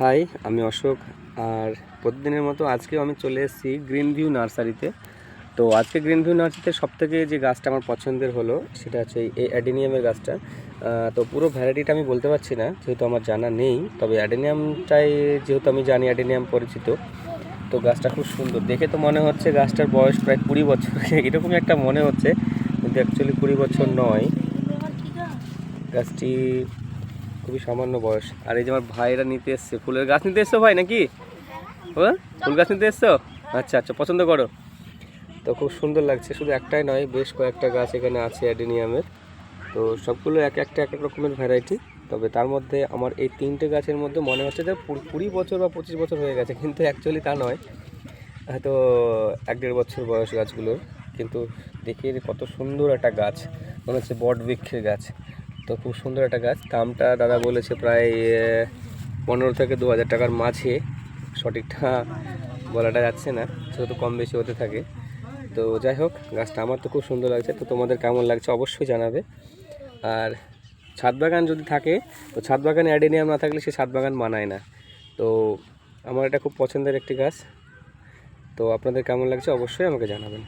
High, আমি অশোক। আর প্রতিদিনের মতো আজকেও আমি চলে এসেছি গ্রিন ভিউ নার্সারিতে। তো আজকে গ্রিন ভিউ নার্সারিতে সবথেকে যে গাছটা আমার পছন্দের হলো সেটা হচ্ছে এই অ্যাডেনিয়ামের গাছটা। তো পুরো ভ্যারাইটিটা আমি বলতে পারছি না, যেহেতু আমার জানা নেই। তবে অ্যাডেনিয়ামটাই যেহেতু আমি জানি, অ্যাডেনিয়াম পরিচিত। তো গাছটা খুব সুন্দর দেখে। তো মনে হচ্ছে গাছটার বয়স প্রায় 20 বছর এরকমই একটা মনে হচ্ছে, কিন্তু অ্যাকচুয়ালি 20 বছর নয়। গাছটি খুবই সামান্য বয়স। আর এই যে আমার ভাইরা নিতে এসছে, ফুলের গাছ নিতে এসছো ভাই নাকি? ফুল গাছ নিতে এসছো? আচ্ছা আচ্ছা, পছন্দ করো। তো খুব সুন্দর লাগছে, শুধু একটাই নয়, বেশ কয়েকটা গাছ এখানে আছে অ্যাডেনিয়ামের। তো সবগুলো এক এক রকমের ভ্যারাইটি। তবে তার মধ্যে আমার এই 3টে গাছের মধ্যে মনে হচ্ছে যে 20 বছর বা 25 বছর হয়ে গেছে, কিন্তু অ্যাকচুয়ালি তা নয়। হয়তো 1-1.5 বছর বয়স গাছগুলোর। কিন্তু দেখে কত সুন্দর একটা গাছ, মনে হচ্ছে বট বৃক্ষের গাছ। তো খুব সুন্দর একটা গাছ। দামটা দাদা বলেছে প্রায় 15 থেকে 2000 টাকার মাঝে, সঠিকটা বলাটা যাচ্ছে না, যেহেতু কম বেশি হতে থাকে। তো যাই হোক, গাছটা আমার তো খুব সুন্দর লাগছে। তো তোমাদের কেমন লাগছে অবশ্যই জানাবে। আর ছাদ বাগান যদি থাকে, তো ছাদ বাগানে অ্যাডেনিয়াম না থাকলে সে ছাদ বাগান মানায় না। তো আমার এটা খুব পছন্দের একটি গাছ। তো আপনাদের কেমন লাগছে অবশ্যই আমাকে জানাবেন।